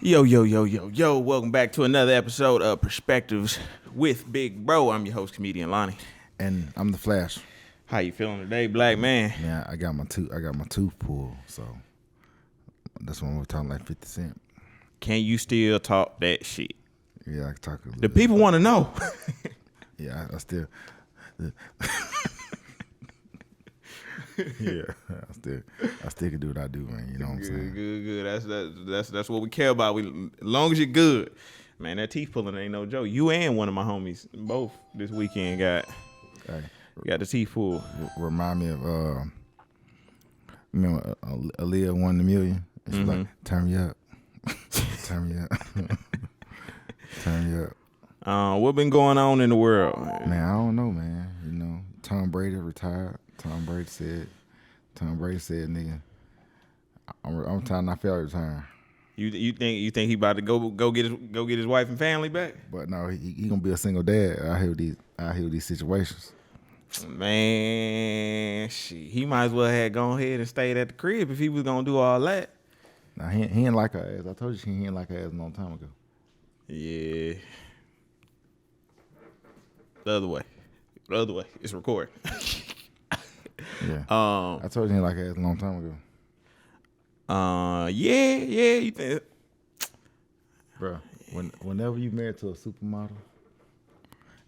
Yo, yo, yo, yo, yo. Welcome back to another episode of Perspectives with Big Bro. I'm your host, comedian Lonnie. And I'm the Flash. How you feeling today, black man? Man, I got my tooth pulled, so that's when we're talking like 50 Cent. Can you still talk that shit? Yeah, I can talk a little The bit. people want to know. Yeah, I still yeah, I still can do what I do, man. You know what I'm saying? Good. That's what we care about. As long as you're good. Man, that teeth pulling ain't no joke. You and one of my homies both this weekend got the teeth pulled. Remind me of remember Aaliyah won the million? And she's like, turn me up. Turn me up. Turn me up. What been going on in the world? Man, I don't know, man. You know, Tom Brady retired. Tom Brady said, nigga, I'm trying not fail to retire. You think he about to go get his wife and family back? But no, he gonna be a single dad out here with these situations. Man, shit, he might as well have gone ahead and stayed at the crib if he was gonna do all that. Now he ain't like her ass. I told you he ain't like her ass a long time ago. Yeah. The other way. It's recording. Yeah. I told you he ain't like her ass a long time ago. Yeah. You think, Bro, whenever you married to a supermodel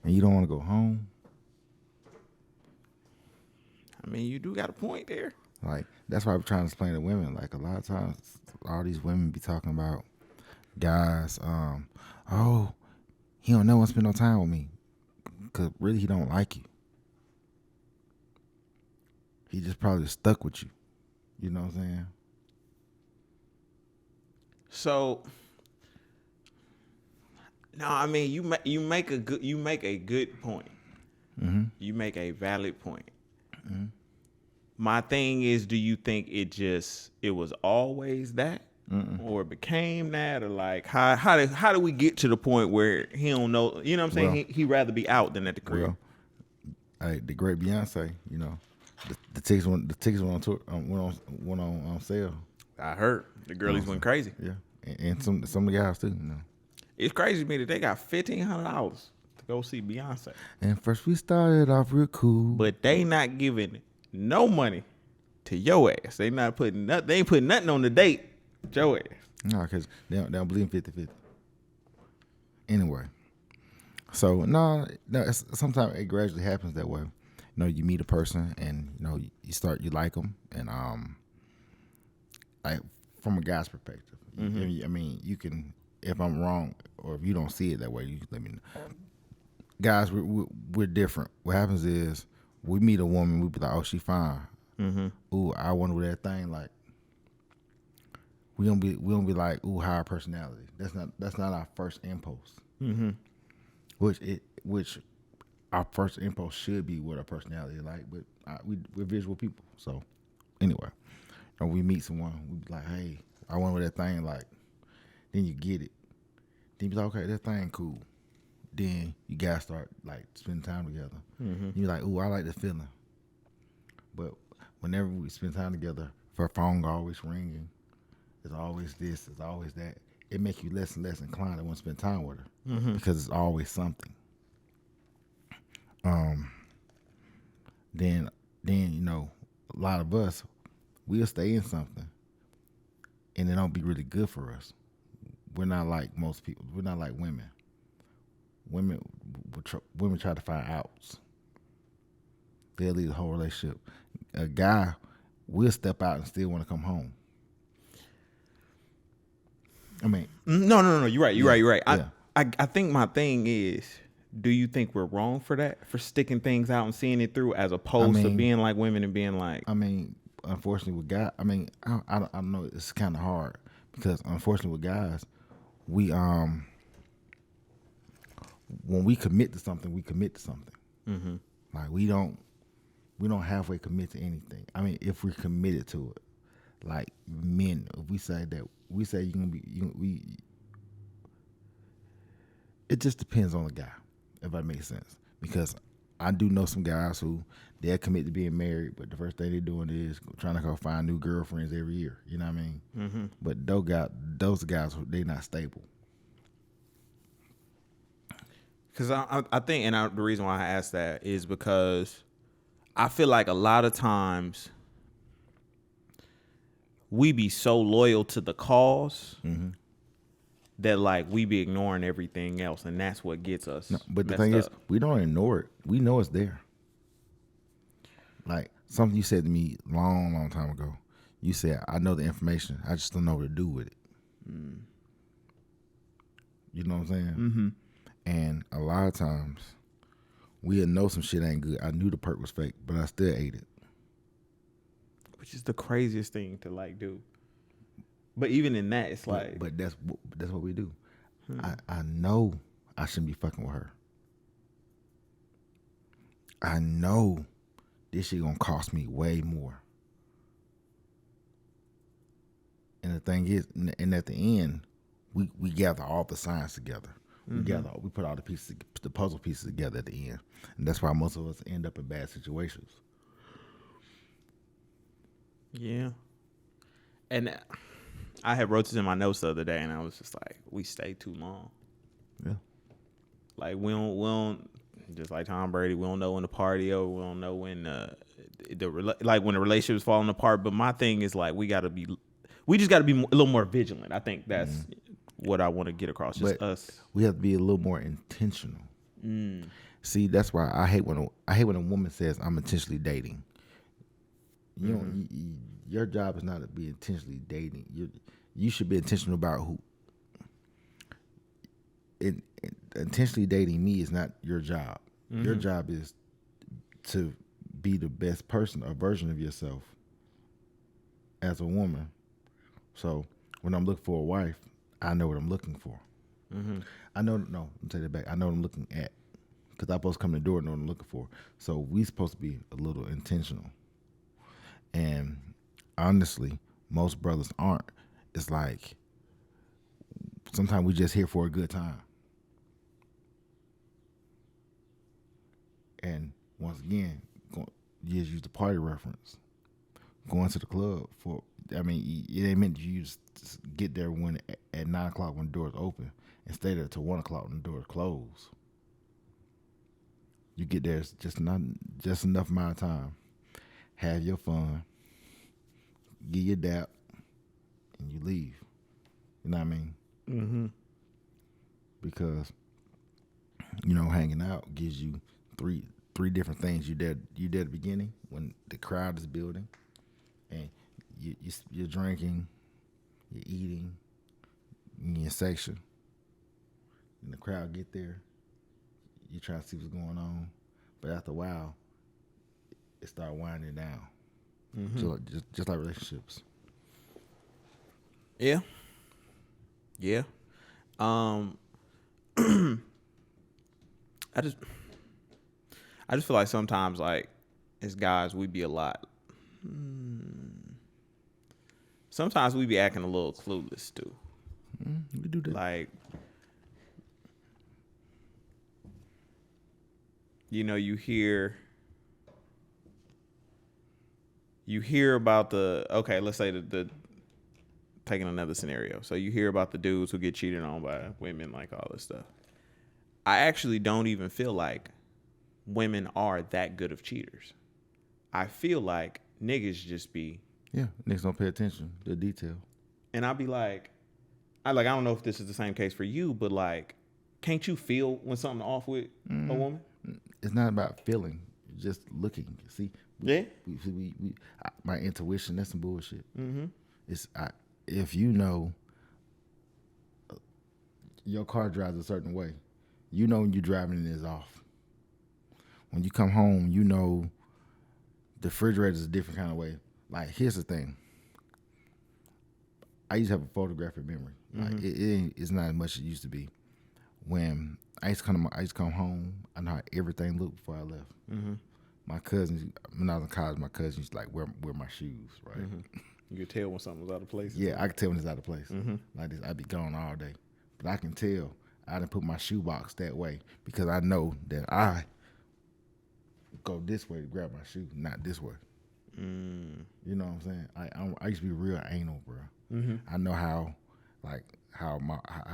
and you don't want to go home, I mean, you do got a point there. like that's why I'm trying to explain to women. Like a lot of times, all these women be talking about guys. Oh, he don't never want to spend no time with me, cause really he don't like you. He just probably stuck with you. You know what I'm saying? So, no, I mean you make a good point. Mm-hmm. You make a valid point. Mm-hmm. My thing is, do you think it was always that, or it became that, or like how do we get to the point where he don't know? You know what I'm saying? Well, He'd rather be out than at the crib. Well, hey, the great Beyonce, you know, the tickets went on tour, went on sale. I heard the girlies went crazy. Yeah, and some of the guys too. You know, It's crazy to me that they got $1,500 to go see Beyonce, and first we started off real cool, but they not giving no money to your ass. They ain't putting nothing on the date. Your ass. no, because they don't believe in 50-50. Anyway, so no, sometimes it gradually happens that way. You know, you meet a person and you know you like them, and like from a guy's perspective, I mean, you can, if I'm wrong or if you don't see it that way, you can let me know. Guys, we're different. What happens is we meet a woman, we be like, oh, she fine. Ooh, I wonder what that thing like. We don't be like, ooh, high personality. That's not our first impulse. Which our first impulse should be what our personality is like, but we're visual people. So anyway, when we meet someone, we be like, hey, I wonder what that thing like. Then you get it. Then you be like, okay, that thing cool. Then you guys start like spending time together. You're like, ooh, I like that feeling. But whenever we spend time together, her phone always ringing. It's always this, it's always that. It makes you less and less inclined to want to spend time with her because it's always something. Then you know, a lot of us, we'll stay in something, and it don't be really good for us. We're not like most people. We're not like women. Women try to find outs. They'll leave the whole relationship. A guy will step out and still want to come home. I mean, No. You're right. Yeah. I think my thing is, do you think we're wrong for that, for sticking things out and seeing it through, as opposed to being like women and being like? I mean, unfortunately with guys, I mean, I know it's kind of hard because unfortunately with guys, we when we commit to something, we commit to something. Like we don't halfway commit to anything. I mean, if we're committed to it, like men, if we say you're gonna be, it just depends on the guy, if that makes sense. Because I do know some guys who they're committed to being married, but the first thing they're doing is trying to go find new girlfriends every year. You know what I mean? Mm-hmm. But those guys, they're not stable. Because I think, the reason why I asked that is because I feel like a lot of times we be so loyal to the cause that like we be ignoring everything else, and that's what gets us. No, but the thing is, we don't ignore it. We know it's there. Like something you said to me long time ago. You said, "I know the information. I just don't know what to do with it." Mm. You know what I'm saying? Mm-hmm. And a lot of times, we'll know some shit ain't good. I knew the perk was fake, but I still ate it. Which is the craziest thing to like do. But even in that, it's like... But that's what we do. I know I shouldn't be fucking with her. I know this shit gonna cost me way more. And the thing is, and at the end, we gather all the signs together. We put all the puzzle pieces together at the end, and that's why most of us end up in bad situations. Yeah, and I had wrote this in my notes the other day, and I was just like, we stay too long. Yeah, like we don't just like Tom Brady. We don't know when the party over. We don't know when when the relationship is falling apart. But my thing is like we just got to be a little more vigilant. I think that's what I want to get across. Just us. We have to be a little more intentional. See, that's why I hate when a woman says I'm intentionally dating. You know, your job is not to be intentionally dating. You should be intentional about who. Intentionally dating me is not your job. Your job is to be the best person or version of yourself as a woman. So when I'm looking for a wife, I know what I'm looking for. I know. No, let me take that back. I know what I'm looking at because I'm supposed to come in the door and know what I'm looking for. So we supposed to be a little intentional. And honestly, most brothers aren't. It's like sometimes we just here for a good time. And once again, you just use the party reference. Going to the club it ain't meant you just get there when at 9 o'clock when the doors open and stay there till 1 o'clock when the doors close. You get there just enough amount of time. Have your fun, get your dap, and you leave. You know what I mean? Mm-hmm. Because hanging out gives you three different things. You did at the beginning when the crowd is building, and you're drinking, you're eating, in your section. And the crowd get there, you try to see what's going on, but after a while, it start winding down. So just like relationships. Yeah. I just feel like sometimes, like, as guys, we be a lot. Sometimes we be acting a little clueless too. We do that. Like, you hear about let's say the taking another scenario. So you hear about the dudes who get cheated on by women, like all this stuff. I actually don't even feel like women are that good of cheaters. I feel like niggas just be... Yeah, niggas don't pay attention to the detail. And I'll be like, I don't know if this is the same case for you, but like, can't you feel when something off with a woman? It's not about feeling, just looking. See, my intuition, that's some bullshit. If you know your car drives a certain way, when you're driving it is off. When you come home, the refrigerator is a different kind of way. Like, here's the thing. I used to have a photographic memory. Like, it's not as much as it used to be. When I used to come home, I know how everything looked before I left. My cousins, when I was in college, my cousins used to like wear my shoes, right? You could tell when something was out of place. Yeah, I could tell when it's out of place. Like this, I'd be gone all day. But I can tell I didn't put my shoebox that way because I know that I go this way to grab my shoe, not this way. You know what I'm saying? I used to be real anal, bro. I know how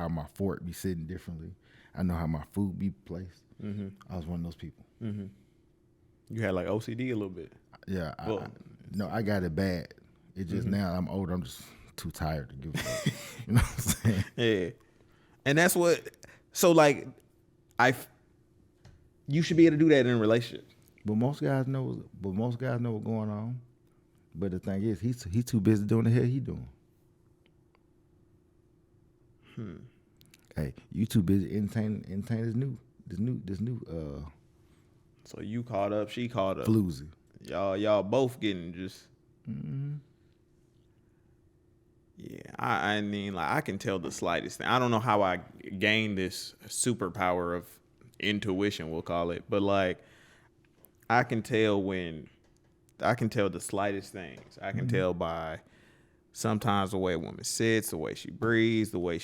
my fork be sitting differently. I know how my food be placed. I was one of those people. You had like OCD a little bit. Yeah, I got it bad. It just now I'm older. I'm just too tired to give a fuck. You know what I'm saying? Yeah, and that's what. So like, you should be able to do that in a relationship. But most guys know. But most guys know what's going on. But the thing is, he's too busy doing the hell he doing. Hey, you too busy entertaining this new. So you caught up, she caught up. Floozy. Y'all both getting just. Yeah, I mean, like I can tell the slightest thing. I don't know how I gained this superpower of intuition, we'll call it, but like I can tell the slightest things. I can tell by sometimes the way a woman sits, the way she breathes, the way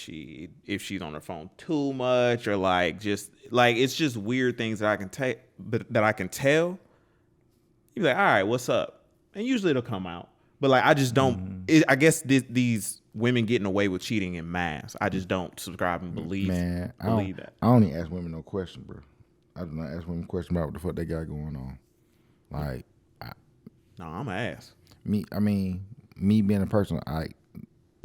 if she's on her phone too much, or like just like it's just weird things that I can take, but that I can tell. You be like, all right, what's up? And usually it'll come out. But like I just don't. I guess these women getting away with cheating in mass. I just don't subscribe and believe. Man, that. I don't even ask women no question, bro. I do not ask women question about what the fuck they got going on. Like, No, I'm gonna ask. me being a person, I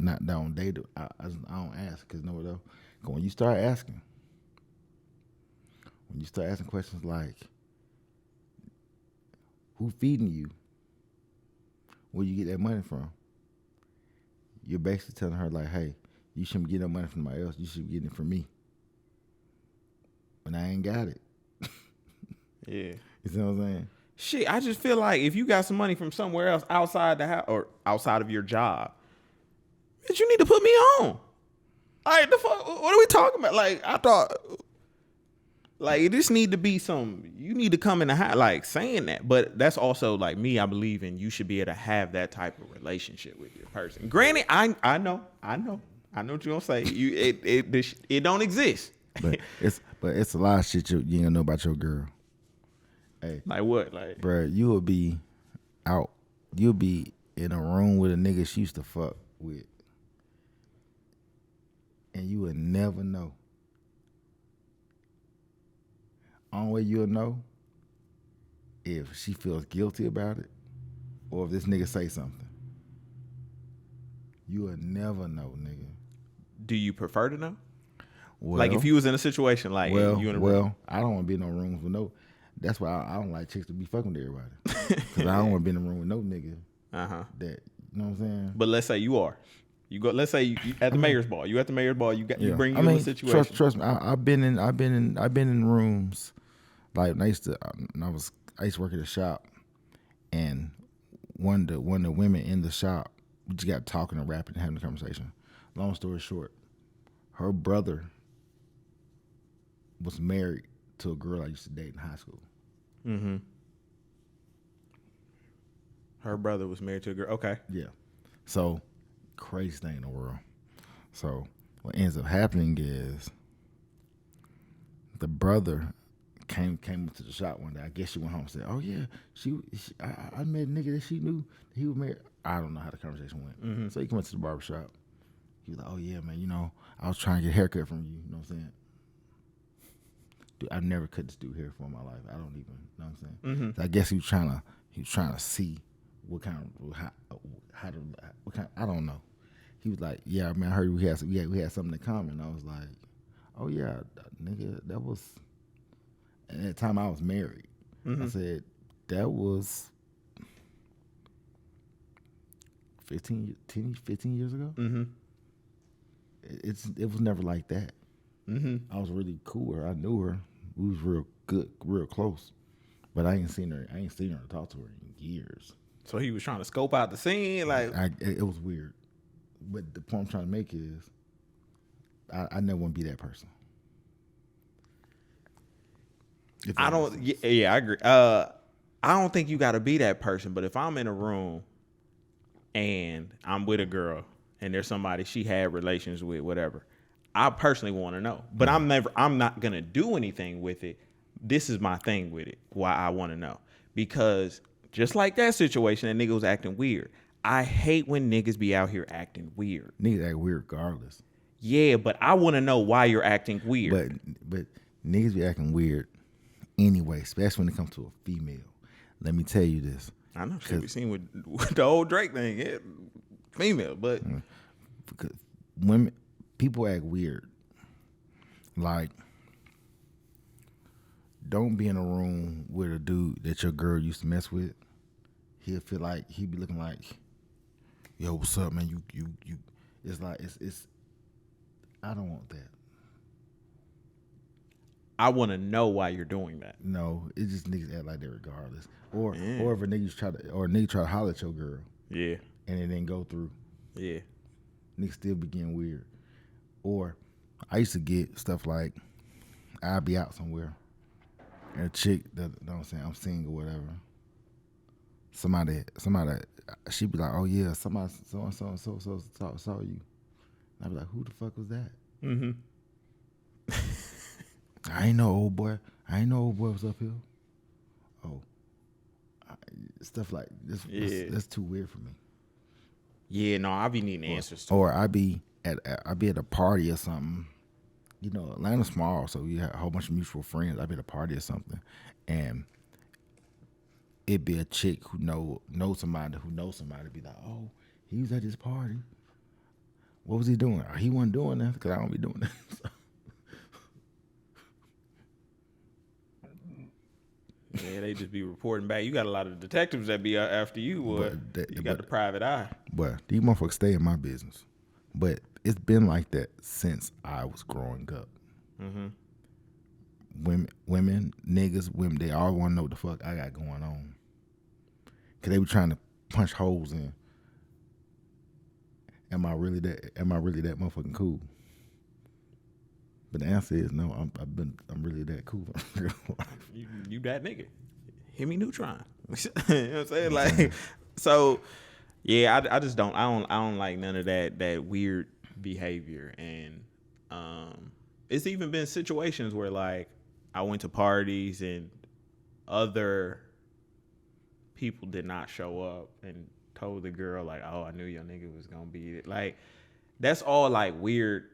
don't date. I don't ask because no though. When you start asking questions like, who feeding you? Where you get that money from? You're basically telling her like, hey, you shouldn't be getting that money from somebody else. You should be getting it from me. But I ain't got it. Yeah. You see what I'm saying? Shit, I just feel like if you got some money from somewhere else outside the house or outside of your job, bitch, you need to put me on. Like the fuck, what are we talking about? Like I thought, like it just need to be you need to come in the house, like saying that. But that's also like me. I believe in you should be able to have that type of relationship with your person. Granted, I know what you're gonna say. It don't exist. But it's a lot of shit you ain't gonna know about your girl. Hey, like what? Like, bro, you'll be in a room with a nigga she used to fuck with, and you would never know. Only way you'll know if she feels guilty about it, or if this nigga say something. You will never know, nigga. Do you prefer to know? Well, like if you was in a situation like you in a room. I don't want to be in no rooms with no. That's why I don't like chicks to be fucking with everybody. Because I don't want to be in a room with no nigga. That, you know what I'm saying? But let's say you are. You go. Let's say you at the mayor's ball. You at the mayor's ball. You bring you in a situation. Trust me. I've been in rooms. Like I used to work at a shop, and one of the women in the shop, we just got talking and rapping and having a conversation. Long story short, her brother was married to a girl I used to date in high school. Her brother was married to a girl. Okay. Yeah. So, crazy thing in the world. So, what ends up happening is the brother came to the shop one day. I guess she went home and said, "Oh yeah, I met a nigga that she knew that he was married." I don't know how the conversation went. So he went to the barbershop. He was like, "Oh yeah, man, you know, I was trying to get a haircut from you." You know what I'm saying? Dude, I've never cut this dude hair for in my life. I don't even, you know what I'm saying? So I guess he was trying to see what kind of I don't know. He was like, "Yeah, man, I heard we had something in common." I was like, "Oh yeah, nigga, that was." And at the time I was married. I said, "That was 15 years ago." It was never like that. I was really cool with her. I knew her. We was real good, real close. But I ain't seen her to talk to her in years. So he was trying to scope out the scene, like it was weird. But the point I'm trying to make is, I never want to be that person. I don't. Yeah, I agree. I don't think you got to be that person. But if I'm in a room and I'm with a girl and there's somebody she had relations with, whatever, I personally want to know. But I'm not gonna do anything with it. This is my thing with it. Why I want to know. because just like that situation, that nigga was acting weird. I hate when niggas be out here acting weird. Niggas act weird regardless. Yeah, but I want to know why you're acting weird. But niggas be acting weird anyway, especially when it comes to a female. Let me tell you this. I know shit we seen with the old Drake thing. Yeah, female, but because women, people act weird. Like, don't be in a room with a dude that your girl used to mess with. He'll feel like he be looking like, yo, what's up, man? You. It's like it's. I don't want that. I want to know why you're doing that. No, it just niggas act like that regardless. Or if a nigga try to holler at your girl. Yeah. And it didn't go through. Yeah. Niggas still be getting weird. Or I used to get stuff like I'll be out somewhere and a chick that, you know what I'm saying, I'm single or whatever. Somebody, she be like, oh yeah, somebody so saw you. And I be like, who the fuck was that? Mm-hmm. I ain't know old boy was up here. Oh, stuff like this. Yeah. That's too weird for me. Yeah, no, I be needing answers to. Or I be at a party or something. You know, Atlanta's small, so you have a whole bunch of mutual friends. I be at a party or something, and it be a chick who know somebody who knows somebody. Be like, oh, he was at this party. What was he doing? He wasn't doing that because I don't be doing that. So. Yeah, they just be reporting back. You got a lot of detectives that be after you, or you got the private eye. But these motherfuckers stay in my business. But it's been like that since I was growing up. Mm-hmm. Women, niggas, they all want to know what the fuck I got going on. Cause they be trying to punch holes in. Am I really that motherfucking cool? But the answer is no. I'm really that cool. You that nigga. Hit me neutron. You know what I'm saying? Like, so yeah, I just don't. I don't like none of that weird behavior. And it's even been situations where like I went to parties and other people did not show up and told the girl like, oh, I knew your nigga was gonna be it. Like, that's all like weird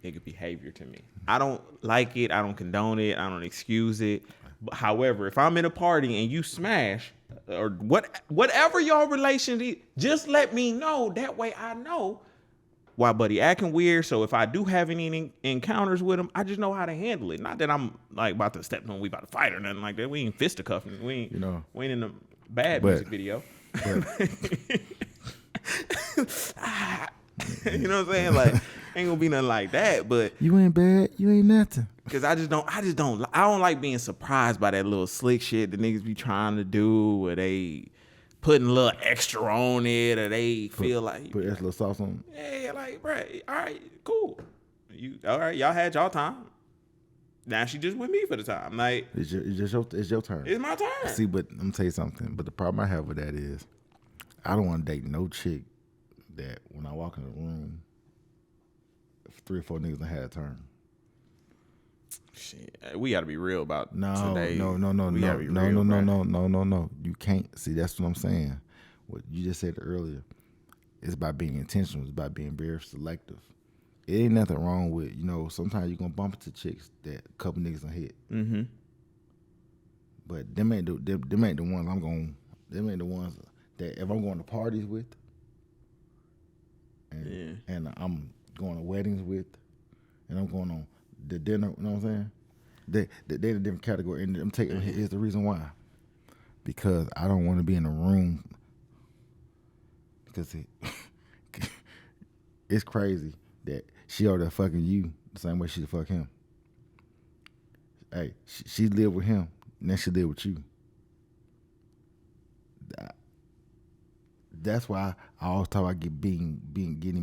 nigga behavior to me. I don't like it. I don't condone it. I don't excuse it. But however, if I'm in a party and you smash or whatever your relation is, just let me know. That way I know why buddy acting weird. So if I do have any encounters with him, I just know how to handle it. Not that I'm like about to step on, we about to fight or nothing like that. We ain't fisticuffing. We ain't in a bad music video. You know what I'm saying? Like, ain't gonna be nothing like that. But you ain't bad. You ain't nothing. Cause I don't like being surprised by that little slick shit the niggas be trying to do, where they putting a little extra on it, or they feel like put extra little sauce on. Yeah, like, bruh, all right, cool. All right, y'all had y'all time. Now she just with me for the time. Like, it's your turn. It's my turn. See, but I'm gonna tell you something. But the problem I have with that is, I don't want to date no chick that when I walk in the room, 3 or 4 niggas done had a turn. Shit, we got to be real about today. No. You can't. See, that's what I'm saying. What you just said earlier, it's about being intentional. It's about being very selective. It ain't nothing wrong with, sometimes you're going to bump into chicks that a couple niggas done hit. Mm-hmm. But them ain't the ones them ain't the ones that if I'm going to parties with and I'm going to weddings with and I'm going on the dinner, you know what I'm saying? They're in a different category. And I'm taking, here's the reason why. Because I don't want to be in a room because it's crazy that she over there fucking you the same way she fuck him. Hey, she live with him, and then she live with you. That's why I always talk about getting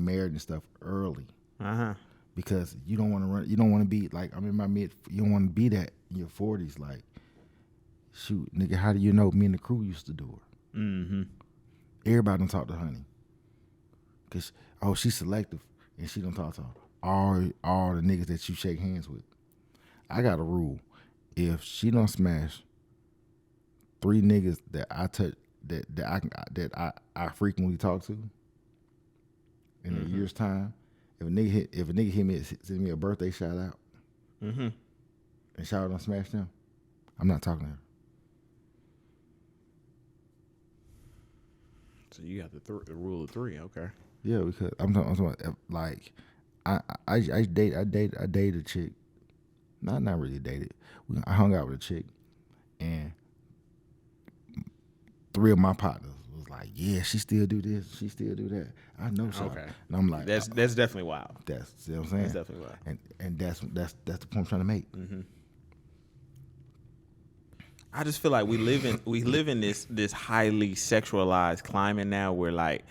married and stuff early. Uh-huh. Because you don't want to run. You don't want to be like I'm in my mid. You don't want to be that in your 40s. Like, shoot, nigga, how do you know? Me and the crew used to do her. Mm-hmm. Everybody don't talk to Honey. Cause she's selective and she don't talk to all the niggas that you shake hands with. I got a rule: if she don't smash 3 niggas that I touch that I frequently talk to in a year's time. If a nigga hit me, send me a birthday shout out, and shout out on Smash Them, I'm not talking to her. So you got the rule of 3, okay? Yeah, because I'm talking about, like I dated a chick. Not really dated. I hung out with a chick, and 3 of my partners was like, "Yeah, she still do this, she still do that. I know so." Okay. And I'm like, That's definitely wild. That's, see what I'm saying? That's definitely wild. And that's the point I'm trying to make. I just feel like we live in this highly sexualized climate now where, like,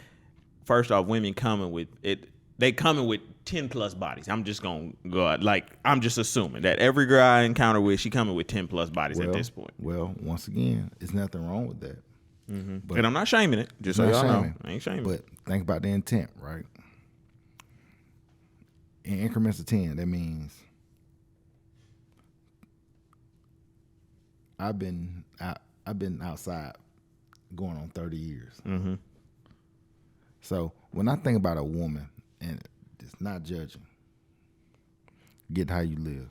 first off, women coming with it. They coming with 10 plus bodies. I'm just gonna go out, like, I'm just assuming that every girl I encounter with, she coming with 10 plus bodies at this point. Well, once again, there's nothing wrong with that. But, and I'm not shaming it. Just so y'all know, I ain't shaming. But think about the intent, right? In increments of 10, that means I've been outside going on 30 years. So when I think about a woman, and it's not judging, get how you live,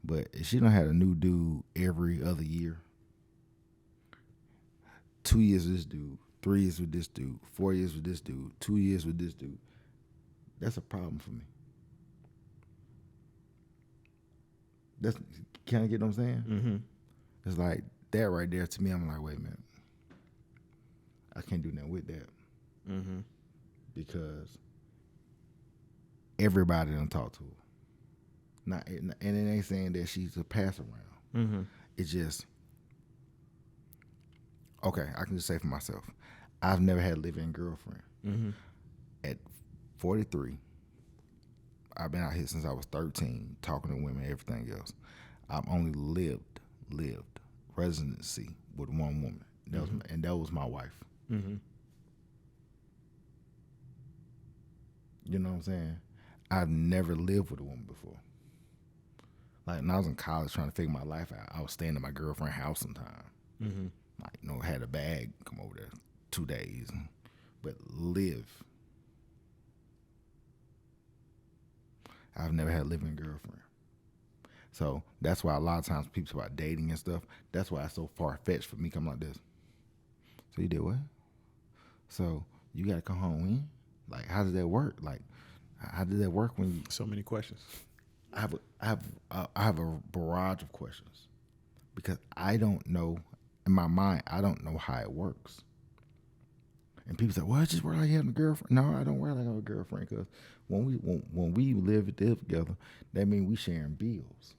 but if she don't have a new dude every other year, 2 years with this dude, 3 years with this dude, 4 years with this dude, 2 years with this dude, that's a problem for me. Can I get what I'm saying? It's like that right there to me. I'm like, wait a minute, I can't do nothing with that because everybody done talk to her. And it ain't saying that she's a pass around. It's just, okay, I can just say for myself, I've never had a live-in girlfriend. At 43, I've been out here since I was 13, talking to women, everything else. I've only lived residency with one woman, that was my wife. You know what I'm saying? I've never lived with a woman before. Like, when I was in college trying to figure my life out, I was staying at my girlfriend's house sometime. Like, you know, had a bag, come over there 2 days, but live. I've never had a living girlfriend. So that's why a lot of times people talk about dating and stuff. That's why it's so far-fetched for me coming like this. So you did what? So you got to come home when? Like, how does that work? Like, how does that work when you... So many questions. I have a barrage of questions because I don't know, in my mind, I don't know how it works. And people say, well, it's just work like having a girlfriend. No, I don't work like I have a girlfriend because when we live together, that means we sharing bills.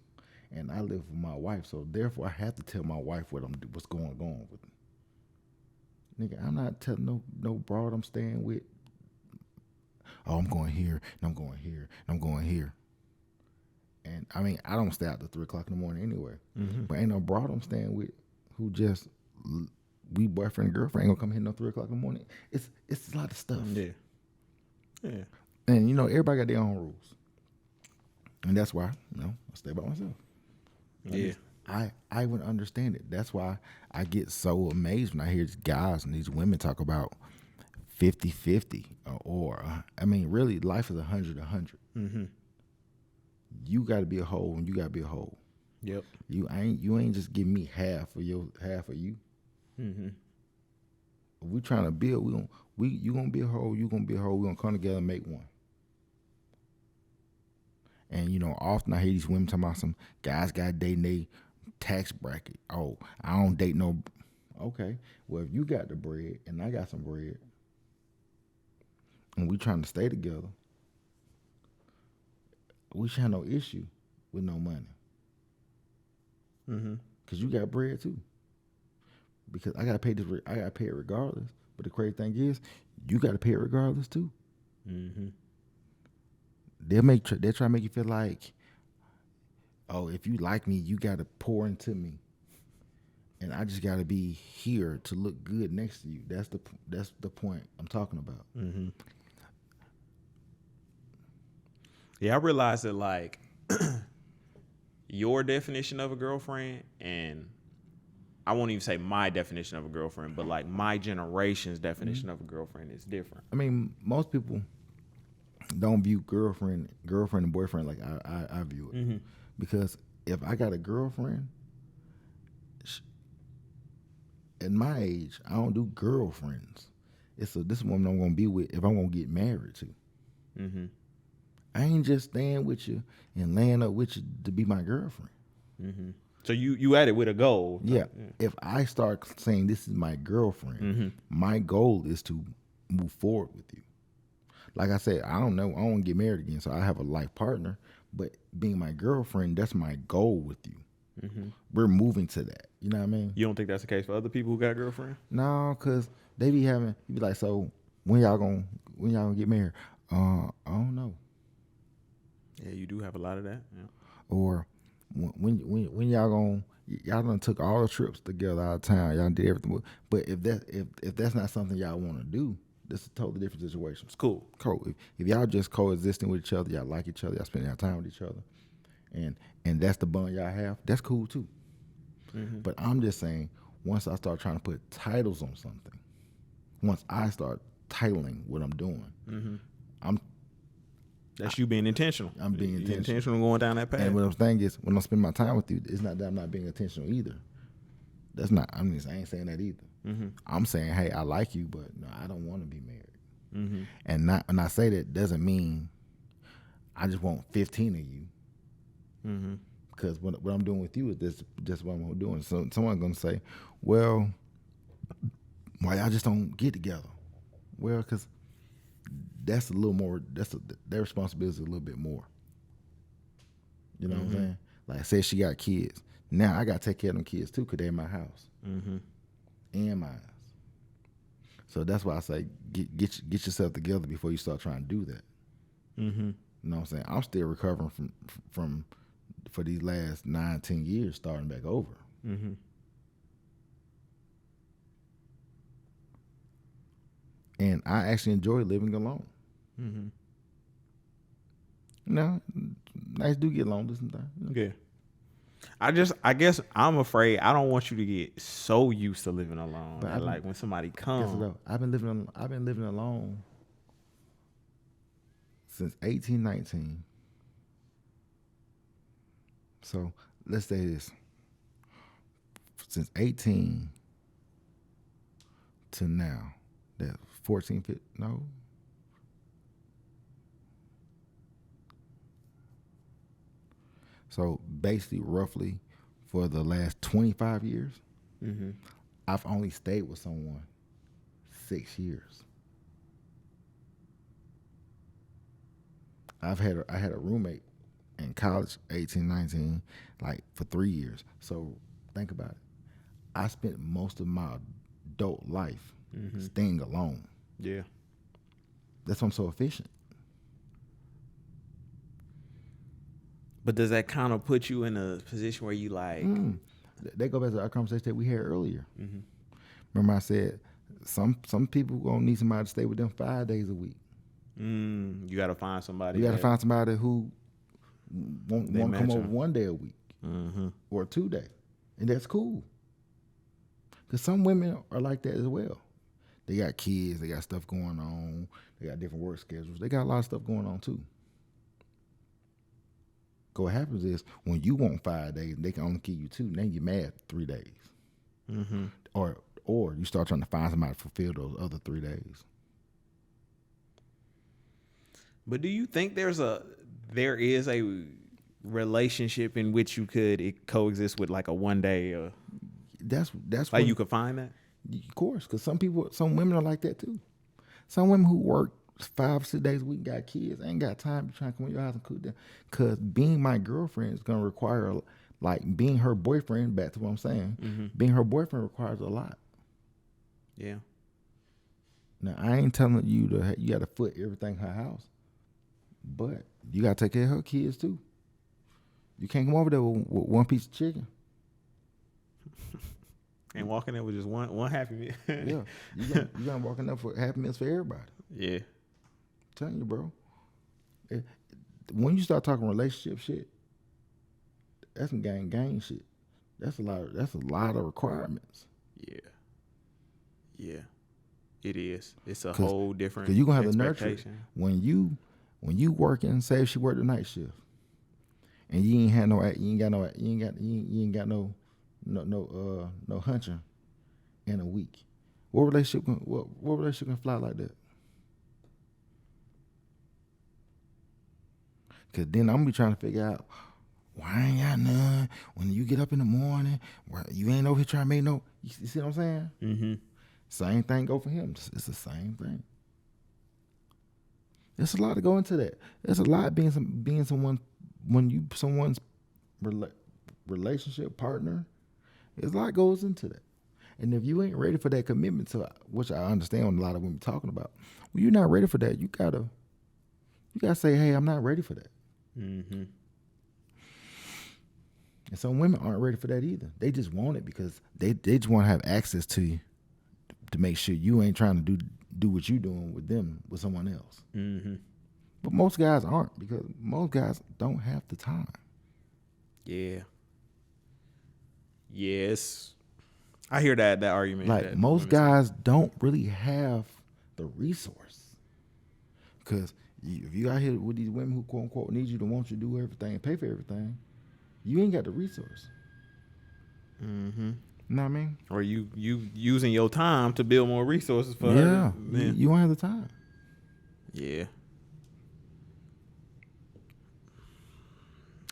And I live with my wife, so therefore I have to tell my wife what's going on with me. Nigga, I'm not telling no broad I'm staying with. Oh, I'm going here, and I'm going here, and I'm going here. And I mean, I don't stay out till 3 o'clock in the morning anyway. But ain't no broad I'm staying with who just, we boyfriend and girlfriend ain't gonna come here no 3 o'clock in the morning. It's a lot of stuff. Yeah. And you know, everybody got their own rules. And that's why, you know, I stay by myself. Yeah. I would understand it. That's why I get so amazed when I hear these guys and these women talk about 50-50 or I mean, really, life is 100-100. You got to be a whole, and you got to be a whole. Yep. You ain't just give me half of you. If we trying to build, you gonna be a whole, you gonna be a whole. We gonna come together and make one. And you know, often I hear these women talking about some guys got dating they tax bracket. Oh, I don't date no. Okay, well if you got the bread and I got some bread, and we trying to stay together, we should have no issue with no money. Cause you got bread too. Because I gotta pay this. I gotta pay it regardless. But the crazy thing is, you gotta pay it regardless too. They'll try to make you feel like, oh, if you like me, you gotta pour into me, and I just gotta be here to look good next to you. That's the point I'm talking about. Yeah, I realized that, like, your definition of a girlfriend and I won't even say my definition of a girlfriend, but like my generation's definition of a girlfriend is different. I mean, most people don't view girlfriend and boyfriend like I view it. Because if I got a girlfriend, at my age, I don't do girlfriends. This is woman I'm gonna be with if I'm gonna get married to. I ain't just staying with you and laying up with you to be my girlfriend. So you at it with a goal. Yeah. If I start saying this is my girlfriend, my goal is to move forward with you. Like I said, I don't know. I don't want to get married again, so I have a life partner. But being my girlfriend, that's my goal with you. We're moving to that. You know what I mean? You don't think that's the case for other people who got girlfriends? No, cause they be having. You be like, so when y'all gonna get married? I don't know. Yeah, you do have a lot of that. Yeah. Or when y'all done took all the trips together out of town. Y'all did everything. But if that's not something y'all want to do, this is a totally different situation. It's cool. If y'all just coexisting with each other, y'all like each other, y'all spending your time with each other, and that's the bond y'all have, that's cool too. But I'm just saying, once I start trying to put titles on something, once I start titling what I'm doing, That's you being intentional. I'm being You're intentional. intentional going down that path. And what I'm saying is, when I spend my time with you, it's not that I'm not being intentional either. That's not. I ain't saying that either. I'm saying, hey, I like you, but no, I don't want to be married. And when I say that, doesn't mean I just want 15 of you. Because what I'm doing with you is this, just what I'm doing. So someone's gonna say, well, why y'all just don't get together? Well, because that's a little more. Their responsibility is a little bit more. You know what I'm saying? Like, say she got kids. Now I got to take care of them kids too, because they're in my house and mine. So that's why I say get yourself together before you start trying to do that. You know what I'm saying? I'm still recovering from for these last 9-10 years, starting back over. And I actually enjoy living alone. You know, nice do get lonely sometimes. You know? Yeah. I guess I'm afraid I don't want you to get so used to living alone that like when somebody comes. I've been living alone since 1819. So let's say this: since 18 to now, that 14, 15, no. So basically, roughly, for the last 25 years, I've only stayed with someone 6 years. I had a roommate in college, 18, 19, like for 3 years. So think about it. I spent most of my adult life staying alone. Yeah. That's why I'm so efficient. But does that kind of put you in a position where you like? That go back to our conversation that we had earlier. Remember I said some people gonna need somebody to stay with them 5 days a week. You got to find somebody. You got to find somebody who want to come over 1 day a week or 2 days, and that's cool. Because some women are like that as well. They got kids, they got stuff going on, they got different work schedules, they got a lot of stuff going on too. So what happens is when you want 5 days, they can only give you 2. Then you're mad 3 days, or you start trying to find somebody to fulfill those other 3 days. But do you think there is a relationship in which you could coexist with like a 1 day? That's like you could find that. Of course, because some women are like that too. Some women who work 5 or 6 days a week, got kids, ain't got time to try to come to your house and cook them. Because being my girlfriend is going to require, like being her boyfriend, back to what I'm saying, being her boyfriend requires a lot. Yeah. Now, I ain't telling you you got to foot everything in her house, but you got to take care of her kids too. You can't come over there with one piece of chicken. And walking there with just one Happy Meal. Yeah. You got to walk in there for Happy Meals for everybody. Yeah. I'm telling you, bro. When you start talking relationship shit, that's some gang shit. That's a lot. That's a lot of requirements. Yeah. Yeah. It is. It's a Cause, whole different 'cause you gonna have to nurture it. expectation. When you working. Say if she worked the night shift, and you ain't had no, you ain't got no, you ain't got no hunching in a week. What relationship? What relationship can fly like that? Cause then I'm gonna be trying to figure out why I ain't got none. When you get up in the morning, why you ain't over here trying to make no. You see what I'm saying? Mm-hmm. Same thing go for him. It's the same thing. There's a lot to go into that. There's a lot being someone when you someone's relationship partner. There's a lot goes into that. And if you ain't ready for that commitment, to which I understand what a lot of women talking about, when you're not ready for that, you gotta say, hey, I'm not ready for that. Mm-hmm. And some women aren't ready for that either. They just want it because they just want to have access to you to make sure you ain't trying to do what you doing with them with someone else. Mm-hmm. But most guys aren't because most guys don't have the time. Yeah. Yes. I hear that argument. Like that most women guys don't really have the resource. Because if you out here with these women who quote unquote need you to want you to do everything and pay for everything, you ain't got the resource. say. Mm-hmm. You know what I mean? Or you using your time to build more resources for Yeah, her. Yeah. you don't have the time. Yeah.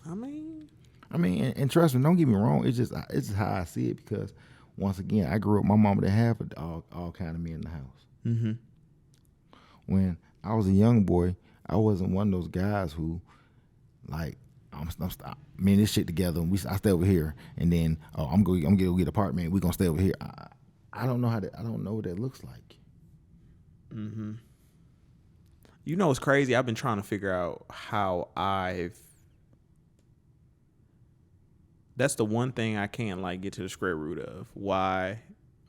I mean, and trust me, don't get me wrong. It's just how I see it because once again, I grew up. My mama didn't have all kind of men in the house. mm-hmm. When I was a young boy, I wasn't one of those guys who, like, me and this shit together, and I stay over here, and then I'm gonna get an apartment. We gonna stay over here. I don't know I don't know what that looks like. Mm-hmm. You know, it's crazy. I've been trying to figure out how that's the one thing I can't like get to the square root of why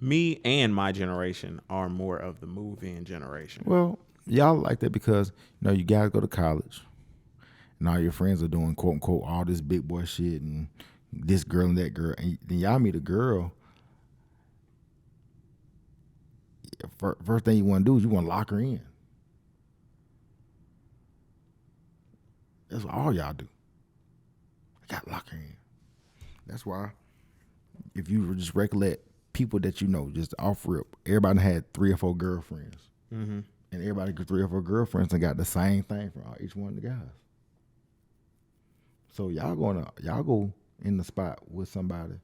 me and my generation are more of the move-in generation. Well, y'all like that because you guys go to college, and all your friends are doing quote unquote all this big boy shit and this girl and that girl, and then y'all meet a girl. First thing you want to do is you want to lock her in. That's all y'all do. I got to lock her in. That's why if you just recollect people that you know, just off rip, everybody had 3 or 4 girlfriends. Mm-hmm. And everybody got 3 or 4 girlfriends and got the same thing from each one of the guys. So y'all go in the spot with somebody.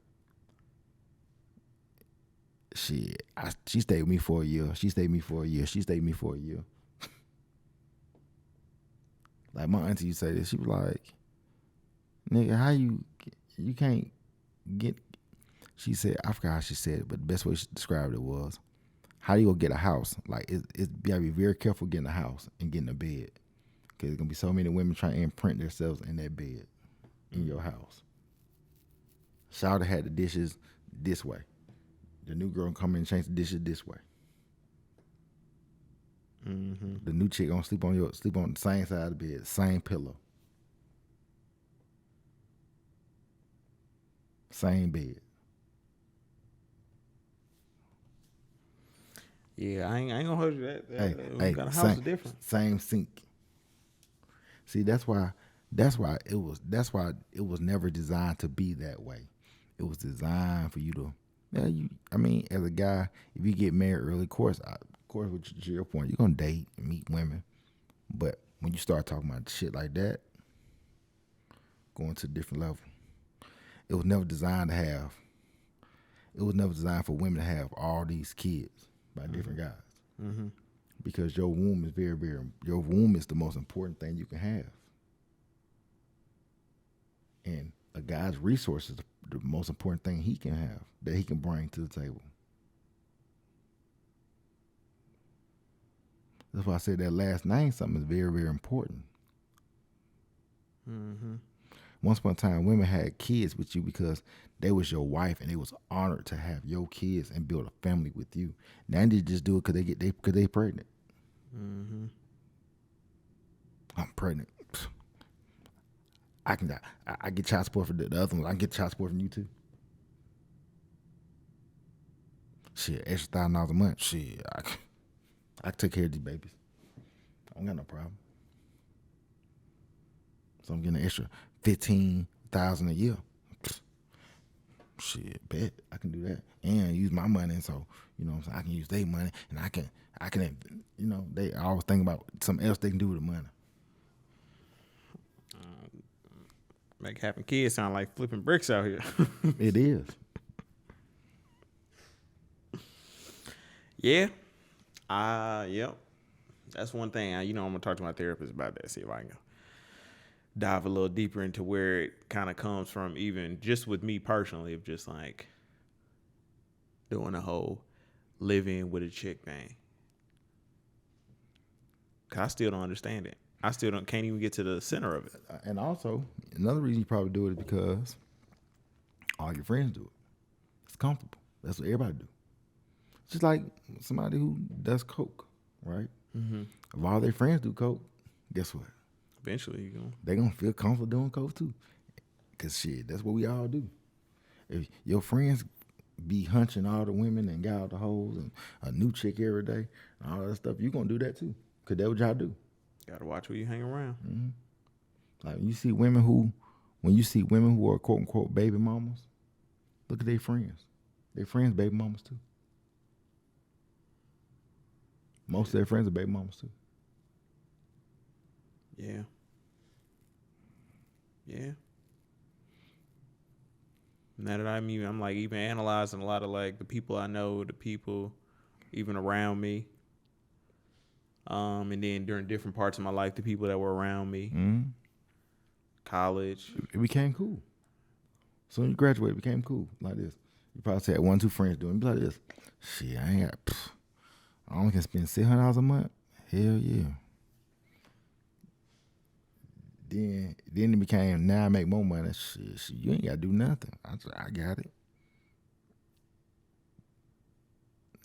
Shit, she stayed with me for a year. She stayed with me for a year. She stayed with me for a year. Like my auntie used to say this. She was like, nigga, how you can't get, she said, I forgot how she said it, but the best way she described it was, how you gonna get a house? Like, you gotta be very careful getting a house and getting a bed. Because there's gonna be so many women trying to imprint themselves in that bed in your house. Shawty had the dishes this way. The new girl come in and change the dishes this way. Mm-hmm. The new chick gonna sleep on the same side of the bed, same pillow. Same bed. Yeah, I ain't gonna hold you that. Hey, got a house is different. Same sink. See, that's why it was never designed to be that way. It was designed for you to, as a guy, if you get married early, of course, to your point, you're gonna date and meet women, but when you start talking about shit like that, going to a different level, it was never designed for women to have all these kids by different guys. Mm-hmm. Because your womb is your womb is the most important thing you can have. And a guy's resources is the most important thing he can have, that he can bring to the table. That's why I said that last name something is very, very important. Mm-hmm. Once upon a time, women had kids with you because they was your wife and they was honored to have your kids and build a family with you. Now they just do it because they pregnant. Mm-hmm. I'm pregnant. I get child support for the other ones. I can get child support from you too. Shit, extra $1,000 a month. Shit, I can take care of these babies. I don't got no problem. So I'm getting an extra $15,000 a year. Shit, bet I can do that and use my money. So so I can use their money, and I can, they always think about something else they can do with the money. Make having kids sound like flipping bricks out here. It is. Yeah. Yep. That's one thing. I'm gonna talk to my therapist about that. See if I can dive a little deeper into where it kind of comes from, even just with me personally, of just like doing a whole living with a chick thing. Cause I still don't understand it. I still can't even get to the center of it. And also, another reason you probably do it is because all your friends do it. It's comfortable. That's what everybody do. Just like somebody who does coke, right? Mm-hmm. If all their friends do coke, guess what? Eventually, they're going to feel comfortable doing coke too. Because shit, that's what we all do. If your friends be hunching all the women and got all the hoes and a new chick every day and all that stuff, you're going to do that too. Because that's what y'all do. Gotta watch who you hang around. Mm-hmm. Like when you see women who are quote unquote baby mamas, look at their friends. Their friends baby mamas too. Most of their friends are baby mamas too. Yeah. Yeah. Now that I'm like even analyzing a lot of like the people I know, the people even around me. And then during different parts of my life, the people that were around me, college. It became cool. So when you graduate, it became cool like this. You probably had 1, 2 friends doing it. Be like this. Shit, I only can spend $600 a month. Hell yeah. Then it became, now I make more money. Shit, you ain't got to do nothing. I got it.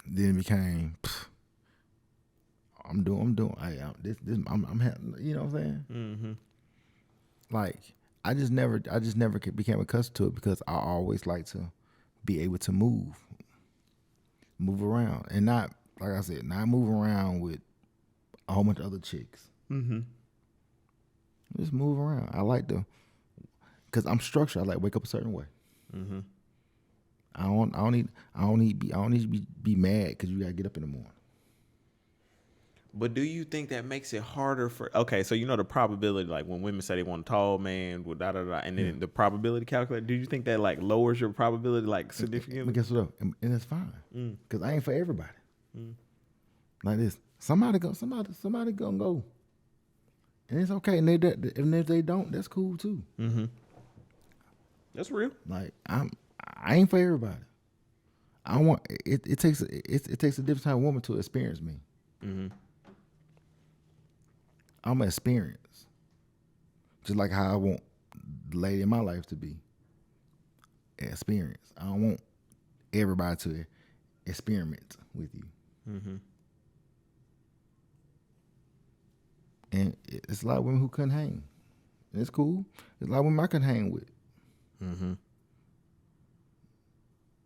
Then it became, I'm doing. I'm having. You know what I'm saying? Mm-hmm. Like I just never became accustomed to it because I always like to be able to move around, and not, like I said, not move around with a whole bunch of other chicks. Mm-hmm. Just move around. I like to, cause I'm structured. I like to wake up a certain way. Mm-hmm. I don't need to be mad because you gotta get up in the morning. But do you think that makes it harder for? Okay, so the probability, like when women say they want a tall man with and then the probability calculator. Do you think that like lowers your probability like significantly? But guess what? And it's fine because I ain't for everybody. Like this, somebody gonna go, and it's okay. And if they don't, that's cool too. Mm-hmm. That's real. Like I ain't for everybody. I want it. It takes a different type of woman to experience me. Mm-hmm. I'm an experience, just like how I want the lady in my life to be an experience. I don't want everybody to experiment with you. Mm-hmm. And it's a lot of women who couldn't hang. And it's cool. There's a lot of women I couldn't hang with. Mm-hmm.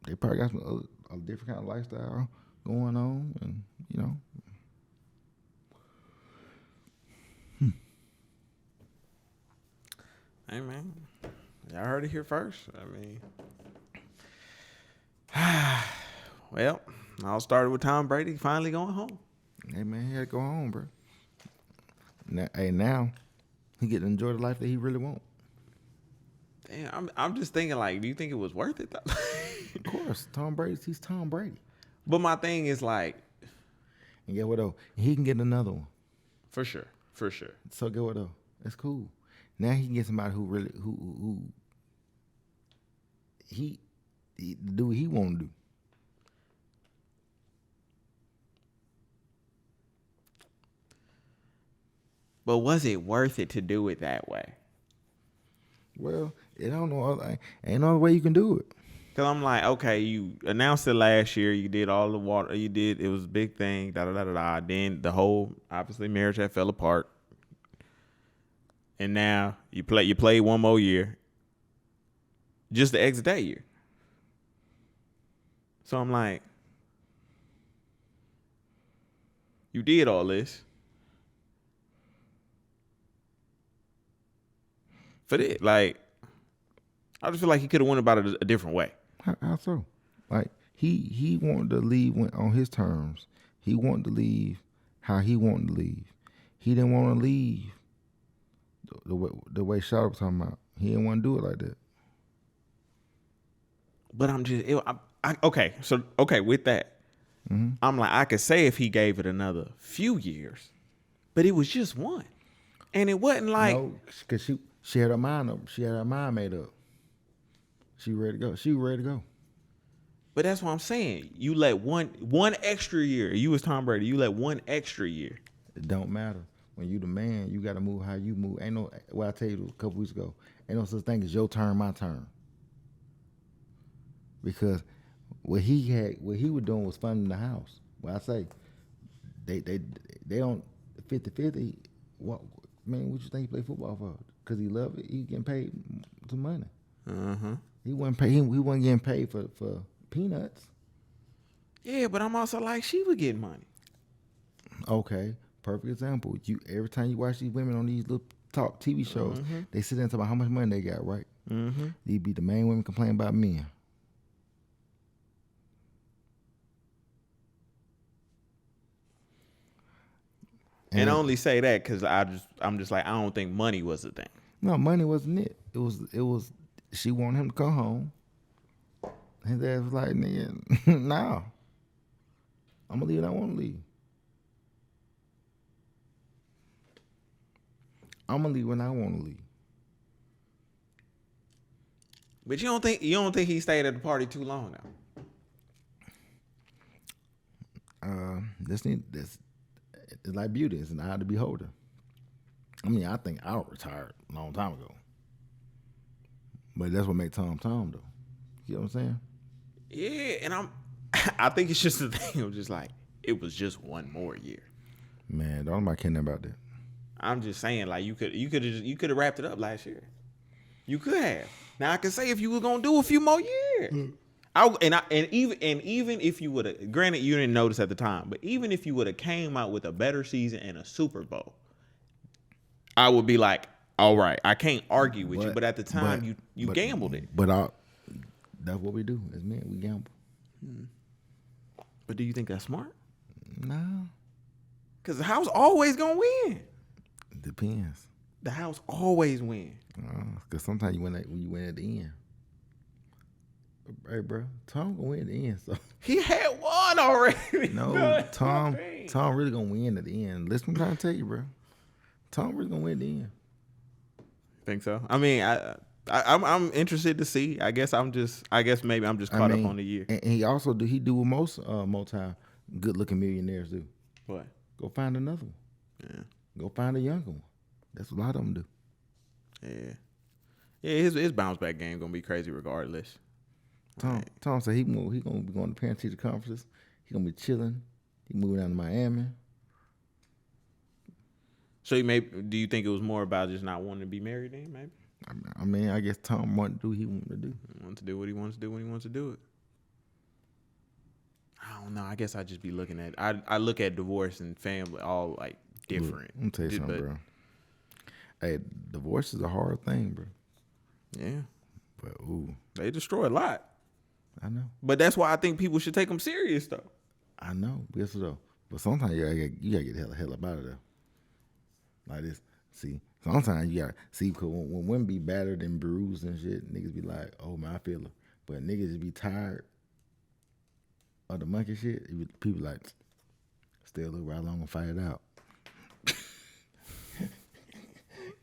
They probably got a different kind of lifestyle going on, and Hey man, y'all heard it here first. I mean, well, all started with Tom Brady finally going home. Hey man, he had to go home, bro. Now he get to enjoy the life that he really want. Damn, I'm just thinking, like, do you think it was worth it though? Of course, he's Tom Brady. But my thing is like, and get what though? He can get another one. For sure. So get what though? That's cool. Now he can get somebody who really he do what he want to do. But was it worth it to do it that way? Well, ain't no other way you can do it. Cause I'm like, okay, you announced it last year. You did all the water. You did. It was a big thing. Da da da da da. Then the whole obviously marriage that fell apart. And now you play one more year. Just to exit that year. So I'm like, You did all this for this. Like, I just feel like he could have went about it a different way. How so? Like he wanted to leave on his terms. He wanted to leave how he wanted to leave. He didn't want to leave the way Shawty was talking about. He didn't want to do it like that. But I'm just okay. So with that, I'm like, I could say if he gave it another few years, but it was just one, and it wasn't like No, because she had her mind up. She had her mind made up. She ready to go. She ready to go. But that's what I'm saying. You let one extra year. You was Tom Brady. You let one extra year. It don't matter. When you the man, you got to move how you move. Ain't no, what I tell you a couple weeks ago, ain't no such thing as your turn, my turn. Because what he was doing was funding the house. Well, I say, they don't 50-50. What, man, what you think he play football for? Because he loved it. He getting paid some money. He wasn't getting paid for peanuts. Yeah, but I'm also like, she was getting money. Okay, perfect example. Every time you watch these women on these little talk TV shows, they sit there and talk about how much money they got, right? These be the main women complaining about men. And I only say that because I'm just like, I don't think money was the thing. No, money wasn't it. It was. She wanted him to come home. His ass was like, nigga, nah. I'm gonna leave when I want to leave. I'm gonna leave when I want to leave. But you don't think he stayed at the party too long now? This it's like beauty. It's an eye to beholder. I mean, I think I retired a long time ago. But that's what made Tom Tom though. You know what I'm saying? Yeah, and I think it's just the thing of just like, it was just one more year. Man, don't nobody care nothing about that. I'm just saying, like, you could have wrapped it up last year. You could have. Now I can say if you were gonna do a few more years. Even if you would have, granted you didn't notice at the time, but even if you would have came out with a better season and a Super Bowl, I would be like, all right, I can't argue with you. But at the time, you gambled it. But that's what we do as men. We gamble. But do you think that's smart? No. Because the house always gonna win. Depends. The house always win. Because sometimes you win at the end. Hey, bro, Tom gonna win at the end. So he had one already. No, Tom really gonna win at the end. Listen, I'm trying to tell you, bro. Tom really gonna win at the end. Think so? I mean, I'm interested to see. I guess maybe I'm just caught up on the year. And he also do what most multi good looking millionaires do. What? Go find another one. Yeah. Go find a younger one. That's what a lot of them do. Yeah. Yeah, his bounce back game gonna be crazy regardless. Tom said he gonna be going to parent teacher conferences. He gonna be chilling. He moving down to Miami. So do you think it was more about just not wanting to be married then, maybe? I mean, I guess Tom wanted to do what he wanted to do. He wants to do what he wants to do when he wants to do it. I don't know. I guess I just be looking at I look at divorce and family all like different. Let me tell you something, bro. Hey, divorce is a hard thing, bro. Yeah. But ooh, they destroy a lot. I know. But that's why I think people should take them serious, though. I know. Guess though. But sometimes you gotta get the hell up out of there. Like this. See, sometimes you gotta see, because when women be battered and bruised and shit, niggas be like, oh man, I feel it. But niggas just be tired of the monkey shit. People like, stay a little while longer and fight it out.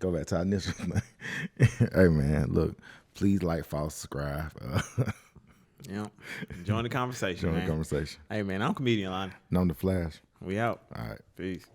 Go back to our initial thing. Hey man, look, please like, follow, subscribe. Yeah. Join the conversation. Join the conversation. Hey man, I'm Comedian Line. And I'm the Flash. We out. All right. Peace.